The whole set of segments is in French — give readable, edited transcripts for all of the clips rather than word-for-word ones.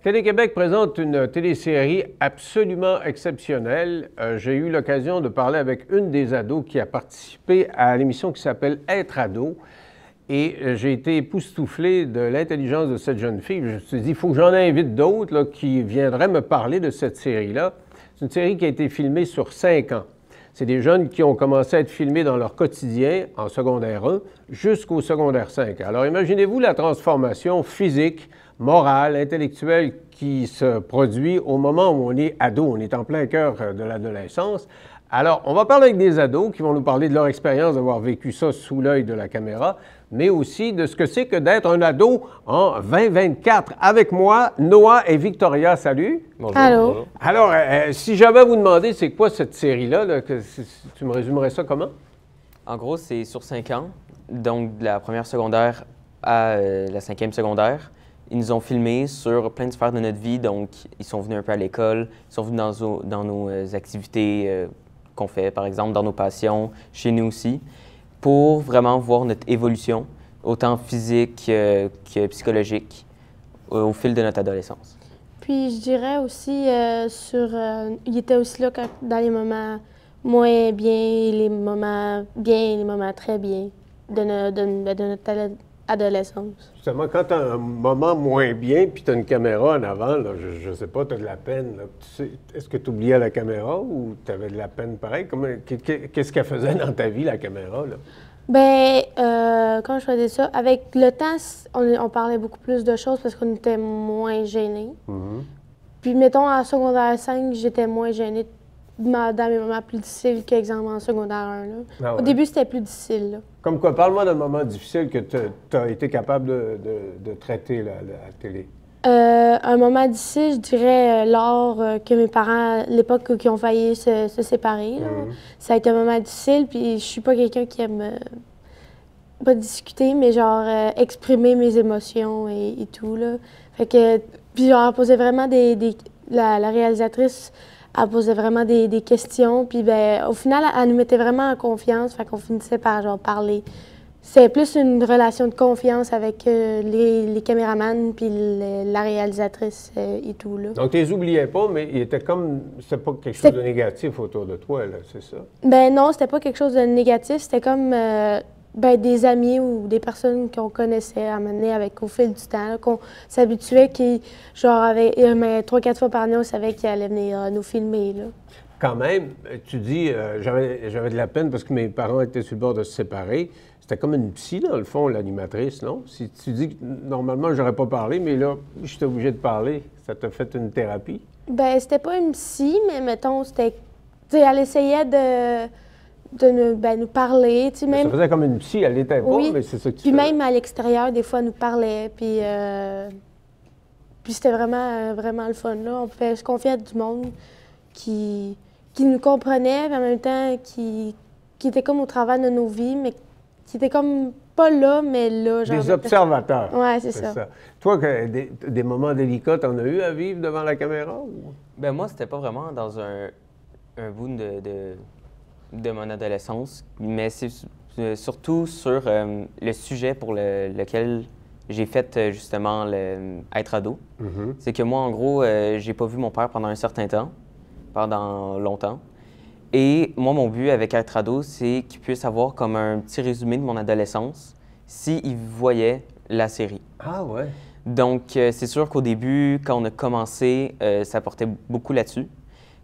Télé-Québec présente une télésérie absolument exceptionnelle. J'ai eu l'occasion de parler avec une des ados qui a participé à l'émission qui s'appelle « Être ado ». Et j'ai été époustouflé de l'intelligence de cette jeune fille. Je me suis dit, il faut que j'en invite d'autres qui viendraient me parler de cette série-là. C'est une série qui a été filmée sur 5 ans. C'est des jeunes qui ont commencé à être filmés dans leur quotidien, en secondaire 1, jusqu'au secondaire 5. Alors imaginez-vous la transformation physique, morale, intellectuelle qui se produit au moment où on est ado, on est en plein cœur de l'adolescence. Alors, on va parler avec des ados qui vont nous parler de leur expérience d'avoir vécu ça sous l'œil de la caméra, mais aussi de ce que c'est que d'être un ado en 2024. Avec moi, Noah et Victoria. Salut! Bonjour. Allô? Bonjour. Alors, si j'avais à vous demander, c'est quoi cette série-là, tu me résumerais ça comment? En gros, c'est sur 5 ans, donc de la première secondaire à la 5e secondaire. Ils nous ont filmés sur plein de sphères de notre vie, donc ils sont venus un peu à l'école, ils sont venus dans nos activités qu'on fait, par exemple, dans nos passions, chez nous aussi, pour vraiment voir notre évolution, autant physique que psychologique, au fil de notre adolescence. Puis je dirais aussi il était aussi là dans les moments moins bien, les moments bien, les moments très bien de notre adolescence. Justement, quand tu as un moment moins bien, puis tu as une caméra en avant, là, je ne sais pas, tu as de la peine. Est-ce que tu oubliais la caméra ou tu avais de la peine pareil? Qu'est-ce qu'elle faisait dans ta vie, la caméra? Là? Bien, quand je faisais ça, avec le temps, on parlait beaucoup plus de choses parce qu'on était moins gênés. Mm-hmm. Puis, mettons, en secondaire 5, j'étais moins gênée dans mes moments plus difficiles qu'exemple en secondaire 1. Là. Ah ouais. Au début, c'était plus difficile. Là. Comme quoi, parle-moi d'un moment difficile que tu as été capable de traiter la télé. Un moment difficile, je dirais, lors que mes parents, à l'époque, qui ont failli se séparer. Là. Mhm. Ça a été un moment difficile, puis je suis pas quelqu'un qui aime pas discuter, mais genre exprimer mes émotions et tout. Là. Fait que, puis genre, elle posait vraiment la réalisatrice, elle posait vraiment des questions, puis ben, au final, elle nous mettait vraiment en confiance, fait qu'on finissait par genre parler. C'est plus une relation de confiance avec les caméramans puis la réalisatrice et tout. Là. Donc, tu les oubliais pas, mais il était comme. C'était pas quelque chose de négatif autour de toi, là, c'est ça? Ben non, c'était pas quelque chose de négatif. C'était comme des amis ou des personnes qu'on connaissait à mener avec au fil du temps, là, qu'on s'habituait, qui, genre, avec 3-4 fois par année, on savait qu'ils allaient venir nous filmer. Là. Quand même, tu dis, j'avais de la peine parce que mes parents étaient sur le bord de se séparer. C'était comme une psy, dans le fond, l'animatrice, non? Si tu dis que normalement, j'aurais pas parlé, mais là, j'étais obligé de parler. Ça t'a fait une thérapie? Ben, c'était pas une psy, mais mettons, c'était. Tu sais, elle essayait de nous parler. Tu sais, même. Ça faisait comme une psy, elle l'était pas, Oui. mais c'est ça que tu Puis faisais. même à l'extérieur, des fois, elle nous parlait. Puis c'était vraiment, vraiment le fun. Là. On pouvait se confier à du monde qui nous comprenait, puis en même temps, qui était comme au travers de nos vies, mais qui était comme pas là, mais là. Genre, Des observateurs. Ouais, c'est ça. Toi, des moments délicats, t'en as eu à vivre devant la caméra? Ou? Ben moi, c'était pas vraiment dans un bout de mon adolescence, mais c'est surtout sur le sujet pour lequel j'ai fait justement être ado. Mm-hmm. C'est que moi, en gros, j'ai pas vu mon père pendant un certain temps, pendant longtemps. Et moi, mon but avec être ado, c'est qu'il puisse avoir comme un petit résumé de mon adolescence s'il voyait la série. Ah ouais? Donc, c'est sûr qu'au début, quand on a commencé, ça portait beaucoup là-dessus.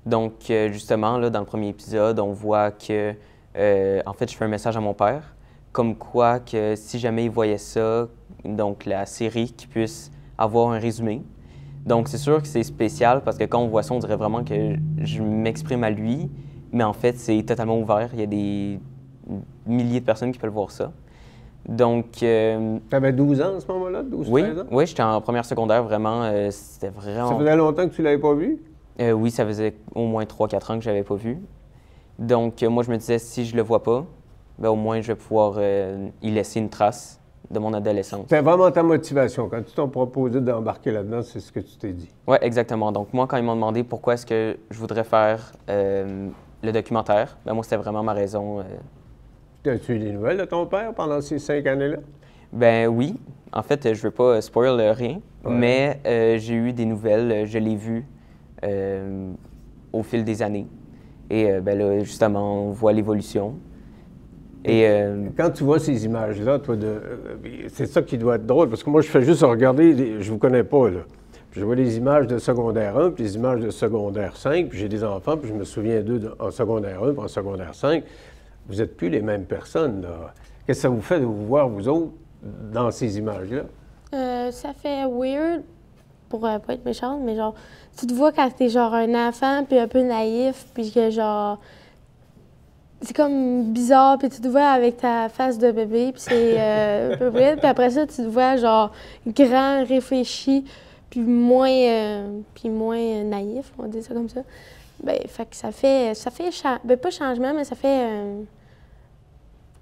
Donc, justement, là, dans le premier épisode, on voit que, en fait, je fais un message à mon père, comme quoi que si jamais il voyait ça, donc la série, qu'il puisse avoir un résumé. Donc, c'est sûr que c'est spécial parce que quand on voit ça, on dirait vraiment que je m'exprime à lui, mais en fait, c'est totalement ouvert. Il y a des milliers de personnes qui peuvent voir ça. Donc... Tu avais 12 ans à ce moment-là, 12-13 oui, ans? oui, j'étais en première secondaire, vraiment, c'était vraiment... Ça faisait longtemps que tu l'avais pas vu? Oui, ça faisait au moins 3-4 ans que je l'avais pas vu. Donc, moi, je me disais, si je le vois pas, ben, au moins, je vais pouvoir y laisser une trace de mon adolescence. C'était vraiment ta motivation. Quand tu t'es proposé d'embarquer là-dedans, c'est ce que tu t'es dit. Oui, exactement. Donc, moi, quand ils m'ont demandé pourquoi est-ce que je voudrais faire le documentaire, ben moi, c'était vraiment ma raison. As-tu eu des nouvelles de ton père pendant ces 5 années-là? Ben oui. En fait, je veux pas spoil rien, mais j'ai eu des nouvelles, je l'ai vu au fil des années. Et ben là, justement, on voit l'évolution. Et Quand tu vois ces images-là, toi, c'est ça qui doit être drôle, parce que moi, je fais juste regarder, je vous connais pas, là. Puis je vois les images de secondaire 1, puis les images de secondaire 5, puis j'ai des enfants, puis je me souviens d'eux en secondaire 1, puis en secondaire 5. Vous n'êtes plus les mêmes personnes, là. Qu'est-ce que ça vous fait de vous voir, vous autres, dans ces images-là? Ça fait weird, pour pas être méchante, mais genre, tu te vois quand t'es genre un enfant, puis un peu naïf, puis que genre, c'est comme bizarre, puis tu te vois avec ta face de bébé, puis c'est un peu weird, puis après ça, tu te vois genre grand, réfléchi, puis moins naïf, on dit ça comme ça. Ben, fait que ça fait ben, pas changement, mais ça fait,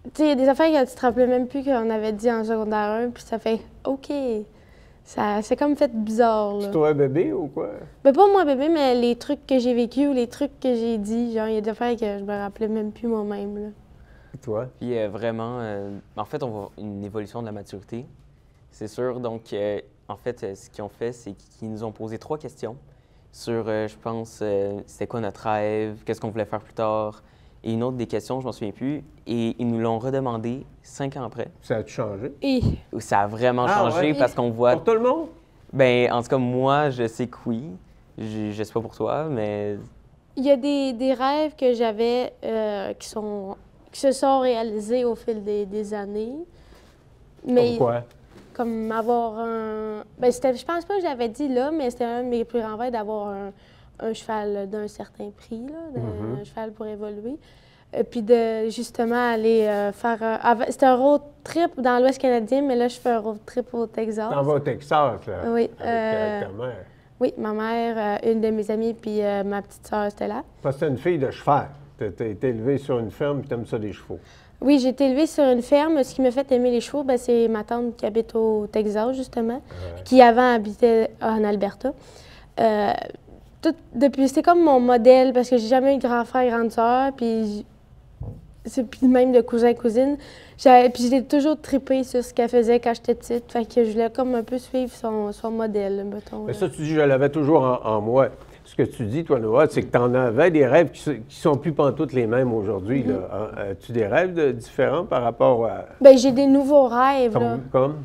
tu sais, il y a des affaires que tu te rappelais même plus qu'on avait dit en secondaire 1, puis ça fait OK. Ça c'est comme fait bizarre, là. C'est toi un bébé ou quoi? Ben, pas moi bébé, mais les trucs que j'ai vécus ou les trucs que j'ai dit, genre, il y a des affaires que je me rappelais même plus moi-même, là. Et toi? puis vraiment, en fait, on voit une évolution de la maturité, c'est sûr. Donc, en fait, ce qu'ils ont fait, c'est qu'ils nous ont posé 3 questions sur, je pense, c'était quoi notre rêve, qu'est-ce qu'on voulait faire plus tard, et une autre des questions, je m'en souviens plus, et ils nous l'ont redemandé 5 ans après. Ça a-tu changé? Et Ça a vraiment Ah, changé ouais? parce qu'on voit. Pour tout le monde? Ben, en tout cas, moi, je sais que oui. Je sais pas pour toi, mais il y a des rêves que j'avais qui se sont réalisés au fil des années. Mais Pourquoi? comme avoir un... Ben, je pense pas que j'avais dit là, mais c'était un de mes plus grands rêves d'avoir un cheval d'un certain prix, là, un cheval pour évoluer. Puis de justement aller faire c'était un road trip dans l'Ouest canadien, mais là, je fais un road trip au Texas. T'en vas au Texas, là, Oui, avec ta mère. Oui, ma mère, une de mes amies, puis ma petite sœur, c'était là. Parce que t'es une fille de cheval. T'as été élevée sur une ferme, puis t'aimes ça des chevaux. Oui, j'ai été élevée sur une ferme. Ce qui m'a fait aimer les chevaux, ben, c'est ma tante qui habite au Texas, justement, qui avant habitait en Alberta. Depuis, c'est comme mon modèle, parce que j'ai jamais eu de grand frère, grande sœur, puis même de cousin, cousine. Puis j'ai toujours trippé sur ce qu'elle faisait quand j'étais petite. Fait que je voulais comme un peu suivre son modèle, mettons. Mais ça, tu dis, je l'avais toujours en moi. Ce que tu dis, toi, Noah, c'est que tu en avais des rêves qui sont plus pantoute les mêmes aujourd'hui. As-tu des rêves différents par rapport à... Bien, j'ai des nouveaux rêves, là. Comme?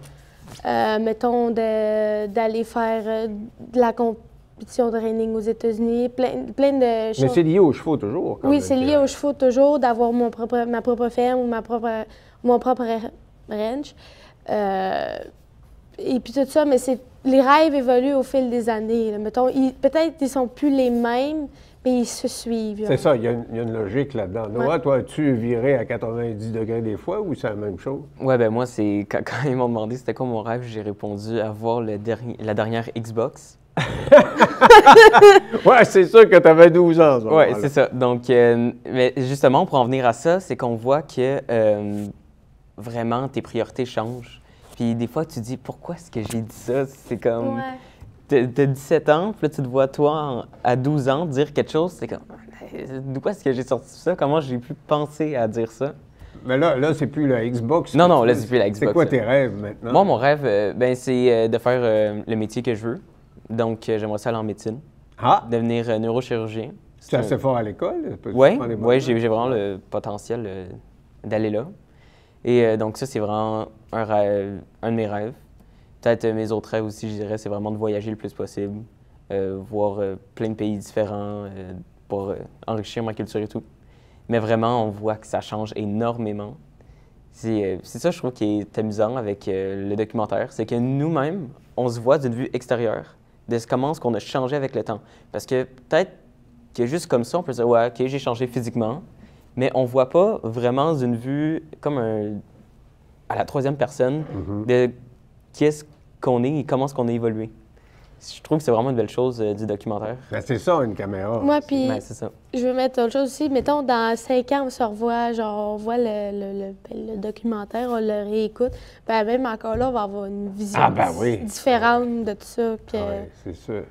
Mettons, d'aller faire de la compétition de reining aux États-Unis, plein de choses. Mais c'est lié aux chevaux toujours. Oui, c'est lié aux chevaux toujours, d'avoir ma propre ferme ou mon propre ranch. Et puis tout ça, mais les rêves évoluent au fil des années, là. Mettons, peut-être qu'ils sont plus les mêmes, mais ils se suivent. C'est ça, il y a une logique là-dedans. Noah, toi, as-tu viré à 90 degrés des fois ou c'est la même chose? ouais, ben moi, c'est quand ils m'ont demandé c'était quoi mon rêve, j'ai répondu avoir la dernière Xbox. Ouais, c'est sûr que tu avais 12 ans. Oui, c'est ça. Donc, mais justement, pour en venir à ça, c'est qu'on voit que vraiment tes priorités changent. Puis des fois, tu te dis pourquoi est-ce que j'ai dit ça? C'est comme. Ouais. T'as 17 ans, puis là, tu te vois, toi, à 12 ans, dire quelque chose, c'est comme. D'où est-ce que j'ai sorti ça? Comment j'ai pu penser à dire ça? Mais là c'est plus la Xbox. Non, là, c'est plus la Xbox. C'est quoi tes rêves maintenant? Moi, mon rêve, ben, c'est de faire le métier que je veux. Donc, j'aimerais ça aller en médecine. Ah! Devenir neurochirurgien. Tu es assez fort à l'école? Oui, j'ai vraiment le potentiel d'aller là. Et donc ça, c'est vraiment un de mes rêves. Peut-être mes autres rêves aussi, je dirais, c'est vraiment de voyager le plus possible, voir plein de pays différents pour enrichir ma culture et tout. Mais vraiment, on voit que ça change énormément. C'est ça, je trouve, qui est amusant avec le documentaire, c'est que nous-mêmes, on se voit d'une vue extérieure de comment est-ce qu'on a changé avec le temps. Parce que peut-être que juste comme ça, on peut dire « ouais, OK, j'ai changé physiquement », mais on ne voit pas vraiment d'une vue comme à la troisième personne de qui est-ce qu'on est et comment est-ce qu'on a évolué. Je trouve que c'est vraiment une belle chose du documentaire. Ben, c'est ça, une caméra. Moi, puis Ben, c'est ça. je veux mettre autre chose aussi. Mettons, dans 5 ans, on se revoit, genre, on voit le documentaire, on le réécoute. Ben, même encore là, on va avoir une vision différente de tout ça. Puis, Oui, c'est sûr.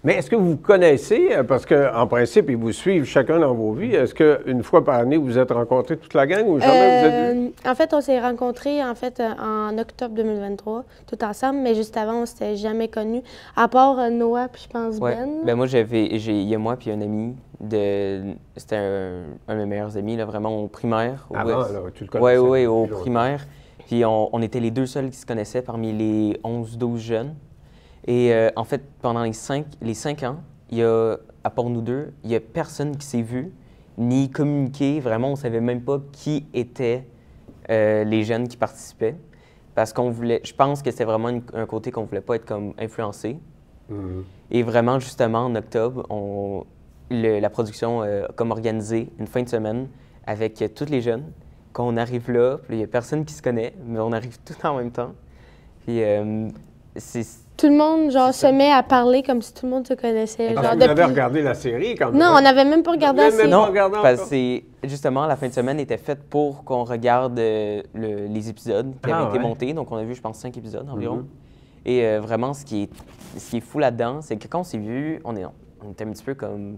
Mais est-ce que vous vous connaissez, parce qu'en principe, ils vous suivent chacun dans vos vies, est-ce qu'une fois par année, vous êtes rencontrés toute la gang ou jamais vous êtes vus? En fait, on s'est rencontrés en octobre 2023, tout ensemble, mais juste avant, on s'était jamais connus, à part Noah puis je pense Ouais. Ben. Ben moi, il y a moi puis un ami, c'était un de mes meilleurs amis, là, vraiment au primaire. Avant, là, tu le connaissais? Oui, au depuis longtemps. primaire. Puis on était les deux seuls qui se connaissaient parmi les 11-12 jeunes. Et en fait, pendant les 5 ans, à part nous deux, il n'y a personne qui s'est vu ni communiqué. Vraiment, on ne savait même pas qui étaient les jeunes qui participaient. Parce qu'on voulait, je pense que c'était vraiment un côté qu'on ne voulait pas être comme influencé. Mhm. Et vraiment, justement, en octobre, la production a comme organisé une fin de semaine avec tous les jeunes. Quand on arrive là, puis il n'y a personne qui se connaît, mais on arrive tout en même temps. Puis Tout le monde, genre, se met à parler comme si tout le monde se connaissait. Parce Genre, que vous avez regardé la série quand même. Non, on n'avait même pas regardé la Vous l'avez série. même pas regardé parce encore? que justement, la fin de semaine était faite pour qu'on regarde les épisodes qui avaient été montés. Donc, on a vu, je pense, 5 épisodes environ. Et vraiment, ce qui est fou là-dedans, c'est que quand on s'est vu, on était un petit peu comme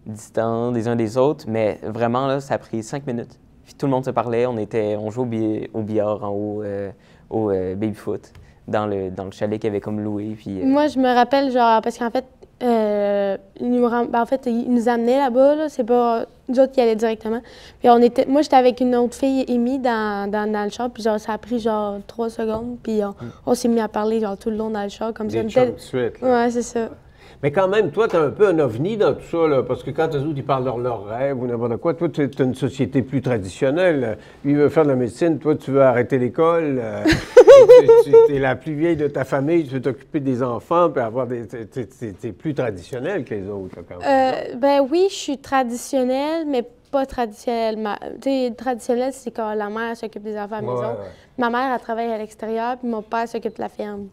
distants les uns des autres, mais vraiment, là, ça a pris 5 minutes. Puis tout le monde se parlait, on jouait au billard en haut, au baby-foot, dans le chalet qu'il avait comme loué. Puis, Moi, je me rappelle, genre, parce qu'en fait, il nous amenait là-bas, là, c'est pas nous autres qui allaient directement. Puis moi, j'étais avec une autre fille, Amy, dans le char, puis genre, ça a pris genre 3 secondes, puis on s'est mis à parler genre tout le long dans le char, comme ça. Des chums de suite, là. Ouais, c'est ça. Mais quand même, toi, tu es un peu un ovni dans tout ça, là, parce que quand les autres, ils parlent de leurs rêves ou n'importe quoi, toi, tu es une société plus traditionnelle. Lui, il veut faire de la médecine, toi, tu veux arrêter l'école. Tu es la plus vieille de ta famille, tu veux t'occuper des enfants, puis avoir des... Tu es plus traditionnel que les autres, là, quand même. Ben oui, je suis traditionnelle, mais pas traditionnelle. Tu sais, traditionnelle, c'est quand la mère s'occupe des enfants à la maison. Ouais. Ma mère, elle travaille à l'extérieur, puis mon père s'occupe de la ferme.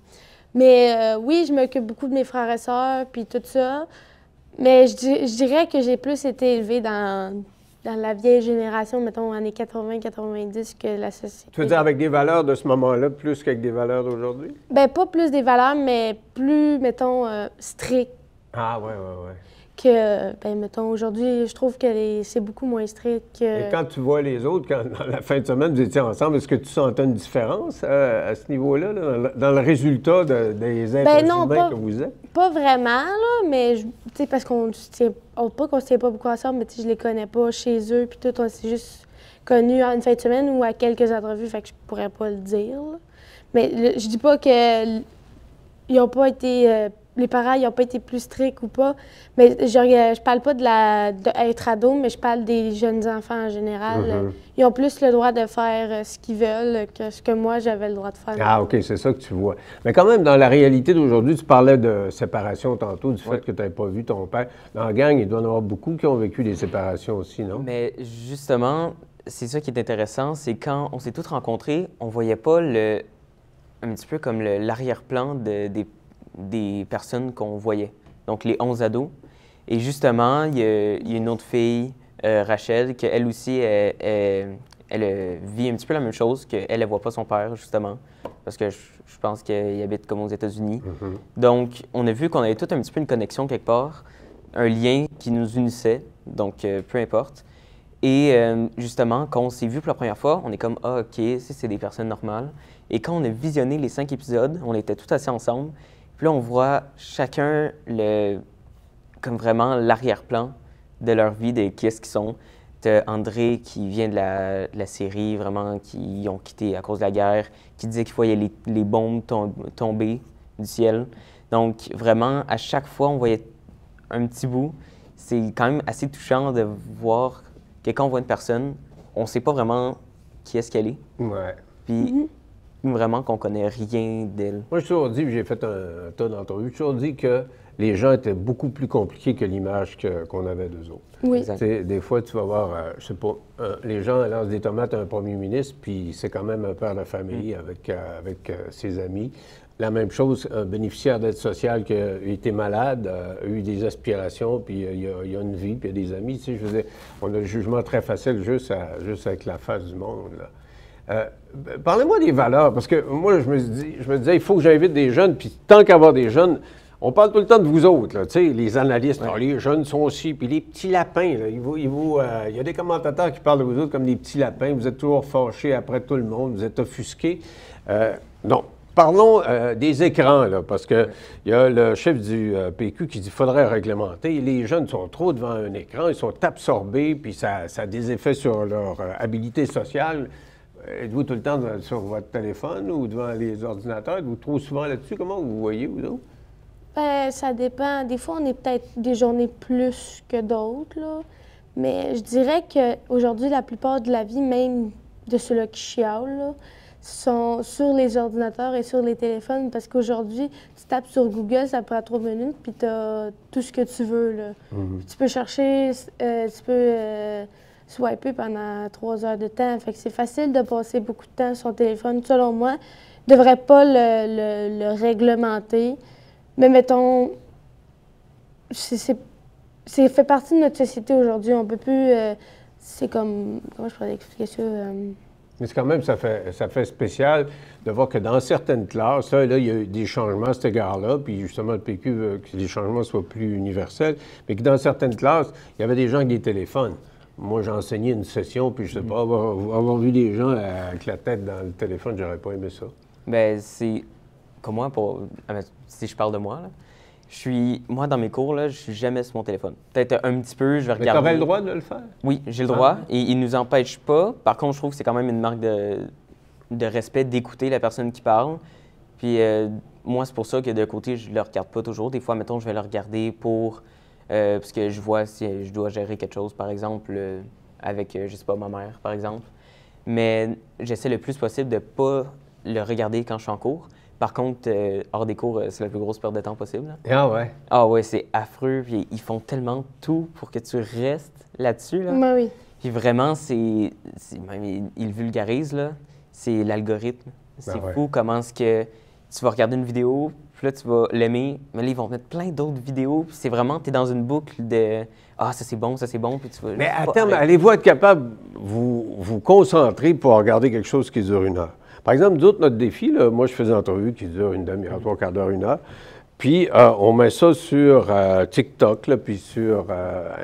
Mais oui, je m'occupe beaucoup de mes frères et sœurs, puis tout ça. Mais je dirais que j'ai plus été élevée dans la vieille génération, mettons, années 80-90, que la société. Tu veux dire avec des valeurs de ce moment-là, plus qu'avec des valeurs d'aujourd'hui? Ben pas plus des valeurs, mais plus, mettons, strictes Ah, ouais. que, ben mettons, aujourd'hui, je trouve que c'est beaucoup moins strict que... Et quand tu vois les autres, quand dans la fin de semaine, vous étiez ensemble, est-ce que tu sentais une différence à ce niveau-là, là, dans le résultat des êtres humains que vous êtes? Pas vraiment, là, mais, tu sais, parce qu'on se tient, pas qu'on se tient pas beaucoup ensemble, mais tu sais, je les connais pas chez eux, puis tout, on s'est juste connus à une fin de semaine ou à quelques entrevues, fait que je pourrais pas le dire, là. Mais je dis pas que ils ont pas été... les parents, ils n'ont pas été plus stricts ou pas. Mais je parle pas d'être ado, mais je parle des jeunes enfants en général. Ils ont plus le droit de faire ce qu'ils veulent que ce que moi, j'avais le droit de faire. Ah, OK, c'est ça que tu vois. Mais quand même, dans la réalité d'aujourd'hui, tu parlais de séparation tantôt, du fait que tu n'avais pas vu ton père. Dans la gang, il doit y en avoir beaucoup qui ont vécu des séparations aussi, non? Mais justement, c'est ça qui est intéressant, c'est quand on s'est tous rencontrés, on voyait pas un petit peu comme l'arrière-plan des personnes qu'on voyait, donc les 11 ados. Et justement, il y a une autre fille, Rachel, qu'elle aussi, elle vit un petit peu la même chose, qu'elle ne voit pas son père, justement, parce que je pense qu'il habite comme aux États-Unis. Donc, on a vu qu'on avait tout un petit peu une connexion quelque part, un lien qui nous unissait, donc peu importe. Et justement, quand on s'est vu pour la première fois, on est comme « Ah, OK, c'est des personnes normales ». Et quand on a visionné les 5 épisodes, on était tous assis ensemble. Puis là, on voit chacun comme vraiment l'arrière-plan de leur vie, de qui est-ce qu'ils sont. T'as André qui vient de la série, vraiment, qui ont quitté à cause de la guerre, qui disait qu'il voyait les bombes tomber du ciel. Donc, vraiment, à chaque fois, on voyait un petit bout. C'est quand même assez touchant de voir que quand on voit une personne, on ne sait pas vraiment qui est-ce qu'elle est. Ouais. Puis, vraiment qu'on connaît rien d'elle. Moi, j'ai toujours dit, puis j'ai fait un tas d'entrevues, j'ai toujours dit que les gens étaient beaucoup plus compliqués que l'image qu'on avait d'eux autres. Oui. Exact. Des fois, tu vas voir, je sais pas, les gens lancent des tomates à un premier ministre, puis c'est quand même un père de famille avec ses amis. La même chose, un bénéficiaire d'aide sociale qui a été malade, a eu des aspirations, puis il y a une vie, puis il y a des amis. Tu sais, je veux dire, on a le jugement très facile juste avec la face du monde, là. Parlez-moi des valeurs, parce que moi, je me disais, il faut que j'invite des jeunes, puis tant qu'avoir des jeunes, On parle tout le temps de vous autres, là, tu sais, les analystes, ah, les jeunes sont aussi, puis les petits lapins, là, il y a des commentateurs qui parlent de vous autres comme des petits lapins, vous êtes toujours fâchés après tout le monde, vous êtes offusqués. Non, parlons des écrans, là, parce qu'il y a le chef du PQ qui dit qu'il faudrait réglementer. Les jeunes sont trop devant un écran, ils sont absorbés, puis ça a des effets sur leur habilité sociale. Êtes-vous tout le temps sur votre téléphone ou devant les ordinateurs? Êtes-vous trop souvent là-dessus? Comment vous voyez, vous autres? Ben, ça dépend. Des fois, on est peut-être des journées plus que d'autres, là. Mais je dirais qu'aujourd'hui, la plupart de la vie, même de ceux-là qui chialent, là, sont sur les ordinateurs et sur les téléphones. Parce qu'aujourd'hui, tu tapes sur Google, ça prend 3 minutes, puis tu as tout ce que tu veux, là. Tu peux chercher, tu peux swiper pendant 3 heures de temps. Fait que c'est facile de passer beaucoup de temps sur son téléphone. Selon moi, on ne devrait pas le réglementer. Mais mettons, c'est fait partie de notre société aujourd'hui. On peut plus. C'est comme. Comment je pourrais expliquer ça? Mais c'est quand même, ça fait spécial de voir que dans certaines classes, là, il y a eu des changements à cet égard-là, puis justement, le PQ veut que les changements soient plus universels, mais que dans certaines classes, il y avait des gens avec des téléphones. Moi, j'ai enseigné une session, puis je sais pas, avoir vu des gens avec la tête dans le téléphone, j'aurais pas aimé ça. Bien, c'est. Comme moi, si je parle de moi, là, moi, dans mes cours, là, je suis jamais sur mon téléphone. Peut-être un petit peu, je vais regarder. Mais tu aurais le droit de le faire? Oui, j'ai le droit. Et il ne nous empêche pas. Par contre, je trouve que c'est quand même une marque de respect d'écouter la personne qui parle. Puis moi, c'est pour ça que de côté, je ne le regarde pas toujours. Des fois, mettons, je vais le regarder parce que je vois si je dois gérer quelque chose, par exemple, avec, je sais pas, ma mère, par exemple. Mais j'essaie le plus possible de ne pas le regarder quand je suis en cours. Par contre, hors des cours, c'est la plus grosse perte de temps possible. Là. Ah ouais? Ah ouais, c'est affreux. Puis ils font tellement tout pour que tu restes là-dessus. Là. Ben oui. Puis vraiment, même, ils vulgarisent, là. C'est l'algorithme. C'est fou comment est-ce que tu vas regarder une vidéo, puis là, tu vas l'aimer, mais là, ils vont mettre plein d'autres vidéos. Puis c'est vraiment, tu es dans une boucle de « Ah, ça c'est bon, puis tu vas... » Mais à terme, allez-vous être capable de vous concentrer pour regarder quelque chose qui dure 1 heure? Par exemple, nous autres, notre défi, là, moi, je fais des entrevues qui durent une demi-heure, 3/4 d'heure, 1 heure. Puis, on met ça sur TikTok, là, puis sur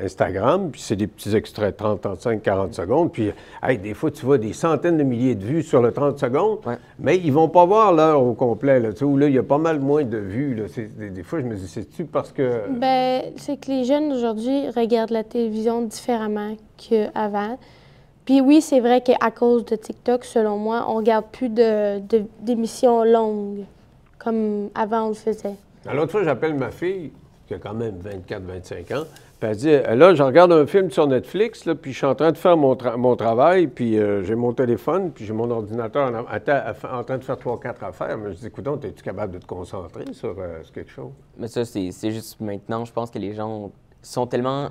Instagram. Puis, c'est des petits extraits, 30, 35, 40 secondes. Puis, hey, des fois, tu vois des centaines de milliers de vues sur le 30 secondes. Ouais. Mais ils vont pas voir l'heure au complet, là, tu sais, où là, il y a pas mal moins de vues. Là. Des fois, je me dis, c'est-tu parce que... Bien, c'est que les jeunes, aujourd'hui, regardent la télévision différemment qu'avant. Puis oui, c'est vrai qu'à cause de TikTok, selon moi, on ne regarde plus d'émissions longues comme avant on le faisait. L'autre fois, j'appelle ma fille, qui a quand même 24-25 ans, puis elle dit, là, je regarde un film sur Netflix, là, puis je suis en train de faire mon travail, puis j'ai mon téléphone, puis j'ai mon ordinateur en train de faire 3-4 affaires. Mais je dis, écoute, es-tu capable de te concentrer sur quelque chose? Mais ça, c'est juste maintenant, je pense que les gens... ont tellement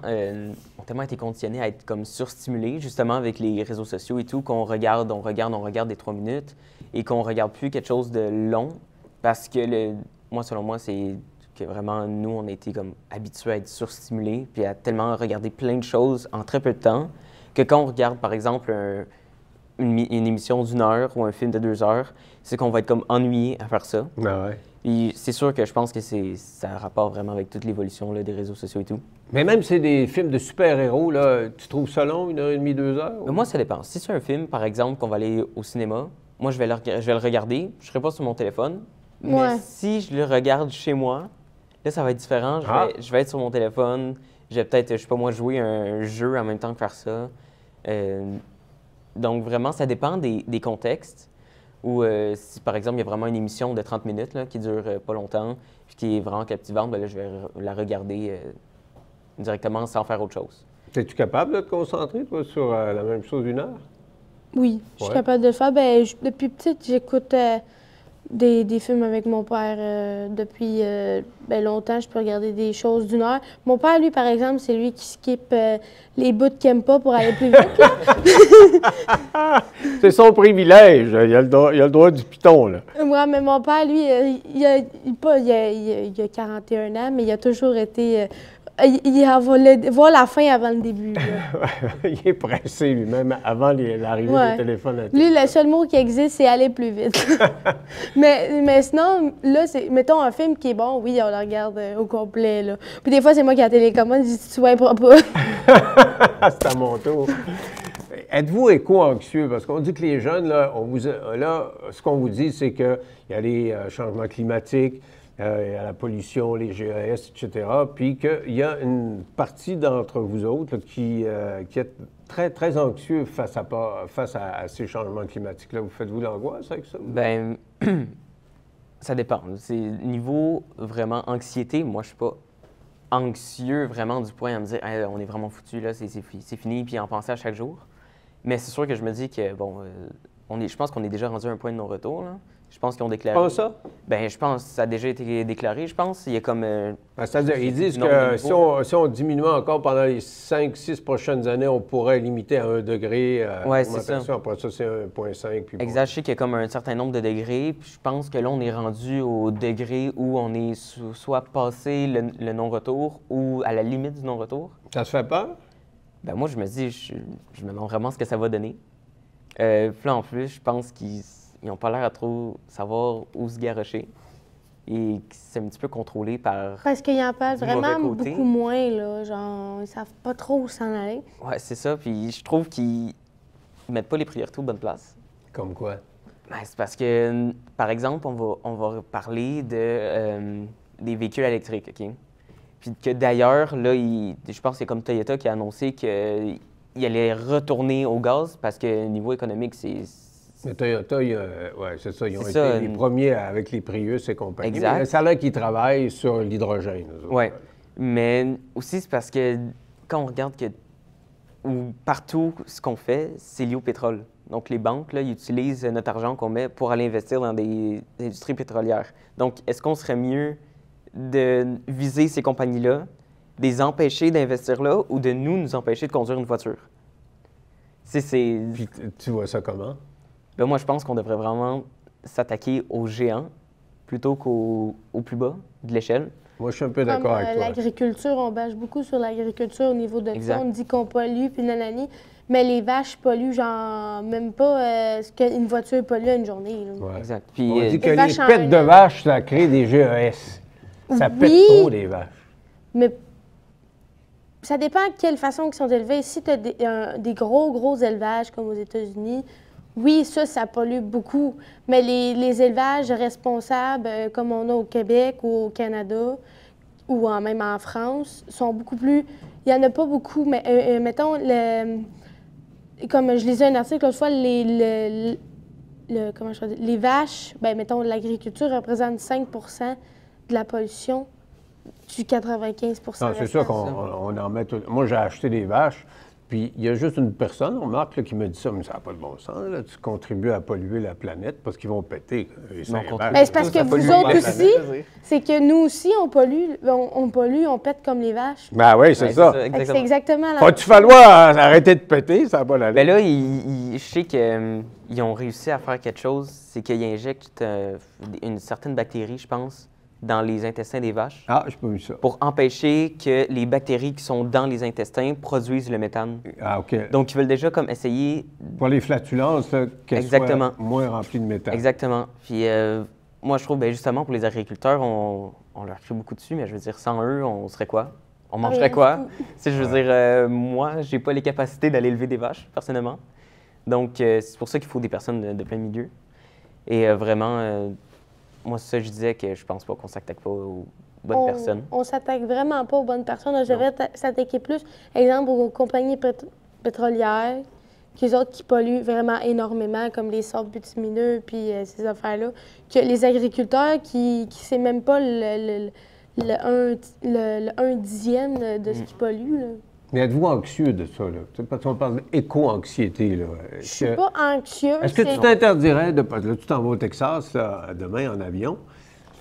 été conditionnés à être comme surstimulés, justement, avec les réseaux sociaux et tout, qu'on regarde des 3 minutes et qu'on regarde plus quelque chose de long parce que, moi, selon moi, c'est que vraiment, nous, on a été comme habitués à être surstimulés puis à tellement regarder plein de choses en très peu de temps que quand on regarde, par exemple, une émission d'1 heure ou un film de 2 heures, c'est qu'on va être comme ennuyé à faire ça. Ah ouais. Puis c'est sûr que je pense que ça a rapport vraiment avec toute l'évolution là, des réseaux sociaux et tout. Mais même si c'est des films de super-héros, là, tu trouves ça long, 1h30, 2 heures? Mais moi, ça dépend. Si c'est un film, par exemple, qu'on va aller au cinéma, moi, je vais le regarder. Je ne serai pas sur mon téléphone. Mais si je le regarde chez moi, là, ça va être différent. Je vais être sur mon téléphone. Je vais peut-être, je sais pas moi, jouer un jeu en même temps que faire ça. Donc, vraiment, ça dépend des contextes. Ou si, par exemple, il y a vraiment une émission de 30 minutes là, qui dure pas longtemps, puis qui est vraiment captivante, bien là, je vais la regarder directement sans faire autre chose. Es-tu capable de te concentrer, toi, sur la même chose 1 heure? Oui, je suis capable de le faire. Ben, depuis petite, j'écoute des films avec mon père depuis longtemps. Je peux regarder des choses d'1 heure. Mon père, lui, par exemple, c'est lui qui skip les bouts qu'il n'aime pas pour aller plus vite. C'est son privilège. Il a le droit du piton, là. Oui, mais mon père, lui, il a 41 ans, mais il a toujours été il voulait voir la fin avant le début. Là. Il est pressé lui-même avant l'arrivée Ouais. des téléphones Lui, intelligents. le seul mot qui existe, c'est aller plus vite. mais sinon, là, mettons un film qui est bon, oui, on le regarde au complet. Là. Puis des fois, c'est moi qui ai la télécommande, je dis, tu swiperas pas. C'est à mon tour. Êtes-vous éco-anxieux? Parce qu'on dit que les jeunes, là, ce qu'on vous dit, c'est qu'il y a les changements climatiques, il y a la pollution, les GES, etc. Puis qu'il y a une partie d'entre vous autres là, qui est très, très anxieux face à ces changements climatiques-là. Vous faites-vous l'angoisse avec ça? Ben, ça dépend. C'est niveau vraiment anxiété. Moi, je suis pas anxieux vraiment du point à me dire hey, on est vraiment foutu là, c'est fini, puis en penser à chaque jour. Mais c'est sûr que je me dis que bon, je pense qu'on est déjà rendu à un point de non-retour. Là. Je pense qu'ils ont déclaré. Pas ça? Ben, je pense que ça a déjà été déclaré. Je pense il y a comme. C'est-à-dire, ils disent Non, que niveau. si on diminue encore pendant les 5-6 prochaines années, on pourrait limiter à 1 degré Ouais, c'est ça. l'augmentation. Après ça, c'est 1,5. Puis bon. Exact, je sais qu'il y a comme un certain nombre de degrés. Puis je pense que là, on est rendu au degré où on est soit passé le non-retour ou à la limite du non-retour. Ça se fait peur? Ben moi, je me dis, je me demande vraiment ce que ça va donner. Puis là, en plus, je pense qu'ils n'ont pas l'air à trop savoir où se garrocher. Et que c'est un petit peu contrôlé par... Parce qu'ils en parlent Du mauvais vraiment côté. beaucoup moins, là. Genre, ils savent pas trop où s'en aller. Ouais, c'est ça. Puis je trouve qu'ils mettent pas les priorités aux bonnes places. Comme quoi? Ben, c'est parce que, par exemple, on va parler des véhicules électriques, OK? Puis que d'ailleurs, là, je pense que c'est comme Toyota qui a annoncé qu'il allait retourner au gaz parce que niveau économique, c'est... Mais Toyota, ouais, c'est ça. Ils ont C'est été ça, les premiers avec les Prius et compagnie. Exact. Mais ça a l'air qu'ils travaillent sur l'hydrogène. eux autres. Oui, mais aussi c'est parce que quand on regarde que partout ce qu'on fait, c'est lié au pétrole. Donc les banques, là, ils utilisent notre argent qu'on met pour aller investir dans des industries pétrolières. Donc est-ce qu'on serait mieux de viser ces compagnies-là, de les empêcher d'investir là ou de nous empêcher de conduire une voiture? Puis tu vois ça comment? Ben, moi, je pense qu'on devrait vraiment s'attaquer aux géants plutôt qu'aux plus bas de l'échelle. Moi, je suis un peu Comme d'accord avec toi. l'agriculture, on bâche beaucoup sur l'agriculture au niveau de Exact. ça. On dit qu'on pollue, puis nanani. Mais les vaches polluent, genre, même pas ce qu'une voiture pollue à une journée. Là. Ouais. Exact. Puis, On dit que Les les vaches en pètes un de an. vaches, ça crée des GES. Ça pète Oui. trop, les vaches. Mais ça dépend de quelle façon ils sont élevés. Si tu as des gros élevages comme aux États-Unis, oui, ça pollue beaucoup. Mais les élevages responsables, comme on a au Québec ou au Canada, ou même en France, sont beaucoup plus... Il n'y en a pas beaucoup, mais mettons, comme je lisais un article l'autre fois, comment je dis, les vaches, ben mettons, l'agriculture représente 5 de la pollution du 95 Non, c'est sûr qu'on en met tout. Moi, j'ai acheté des vaches, puis il y a juste une personne, on remarque, là, qui me dit ça, mais ça n'a pas de bon sens. Là. Tu contribues à polluer la planète parce qu'ils vont péter. Les cinq contribue. vaches. Ben, c'est parce Ça que pollue vous la autres planète. aussi, c'est que nous aussi, on pollue, on pète comme les vaches. Ben oui, c'est ouais, ça. Fait que exactement. c'est exactement la Faut-tu falloir arrêter de péter, ça va pas l'aller. Ben là, je sais qu'ils ont réussi à faire quelque chose, c'est qu'ils injectent une certaine bactérie, je pense, dans les intestins des vaches Ah, j'ai pas vu ça. pour empêcher que les bactéries qui sont dans les intestins produisent le méthane. Ah, OK. Donc, ils veulent déjà comme essayer... Pour les flatulences, là, qu'elles Exactement. soient moins remplies de méthane. Exactement. Puis moi, je trouve, ben, justement, pour les agriculteurs, on leur crie beaucoup dessus, mais je veux dire, sans eux, on serait quoi? On mangerait Rien quoi? du tout. Tu sais, je veux dire, moi, j'ai pas les capacités d'aller élever des vaches, personnellement. Donc, c'est pour ça qu'il faut des personnes de plein milieu. Et vraiment, moi, c'est ça, je disais que je pense pas qu'on s'attaque pas aux bonnes personnes. On s'attaque vraiment pas aux bonnes personnes. On devrait s'attaquer plus, exemple, aux compagnies pétrolières, les autres qui polluent vraiment énormément, comme les sables bitumineux puis ces affaires-là, que les agriculteurs qui c'est même pas le 1/10 de ce qui pollue. Là. Mais êtes-vous anxieux de ça, là? Tu sais, parce qu'on parle d'éco-anxiété, là. Je suis pas anxieuse. Est-ce que tu t'interdirais de... Là, tu t'en vas au Texas, là, demain, en avion.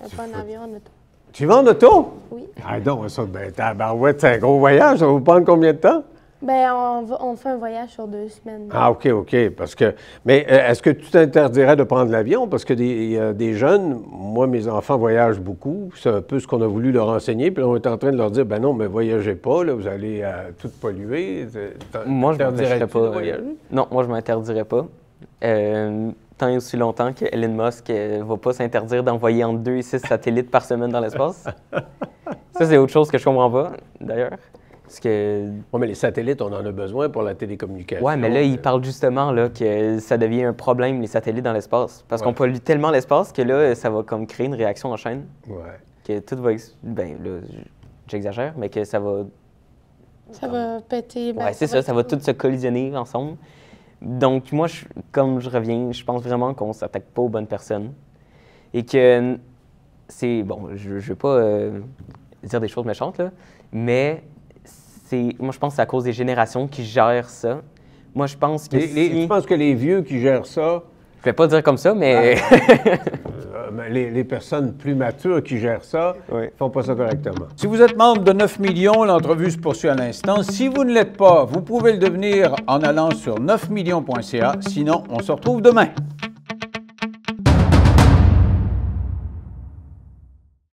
Je pas en avion, en auto. Tu vas en auto? Oui. Ah donc, ça, ben, tabarouette, c'est un gros voyage. Ça va vous prendre combien de temps? Ben, on fait un voyage sur 2 semaines. Ah, OK, OK. Parce que, mais est-ce que tu t'interdirais de prendre l'avion? Parce que des jeunes, moi, mes enfants voyagent beaucoup. C'est un peu ce qu'on a voulu leur enseigner. Puis là, on est en train de leur dire, ben non, mais voyagez pas, là, vous allez tout polluer. Moi, je m'interdirais pas. De voyager? Non, moi, je m'interdirais pas. Tant et aussi longtemps que Elon Musk ne va pas s'interdire d'envoyer entre 2 et 6 satellites par semaine dans l'espace. Ça, c'est autre chose que je comprends pas, d'ailleurs. Parce que... Oui, mais les satellites, on en a besoin pour la télécommunication. Ouais, mais là, il parle justement là, que ça devient un problème, les satellites dans l'espace. Parce qu'on pollue tellement l'espace que là, ça va comme créer une réaction en chaîne. Ouais. Que tout va... Ben, là, j'exagère, mais que ça va... Ça va péter. Ben, Ouais, c'est ça va tout se collisionner ensemble. Donc, moi, comme je reviens, je pense vraiment qu'on ne s'attaque pas aux bonnes personnes. Et que c'est... Bon, je ne veux pas dire des choses méchantes, là, mais moi, je pense que c'est à cause des générations qui gèrent ça. Moi, je pense que Tu penses que les vieux qui gèrent ça... Je vais pas dire comme ça, mais... les personnes plus matures qui gèrent ça ne font pas ça correctement. Si vous êtes membre de 9 millions, l'entrevue se poursuit à l'instant. Si vous ne l'êtes pas, vous pouvez le devenir en allant sur 9millions.ca. Sinon, on se retrouve demain.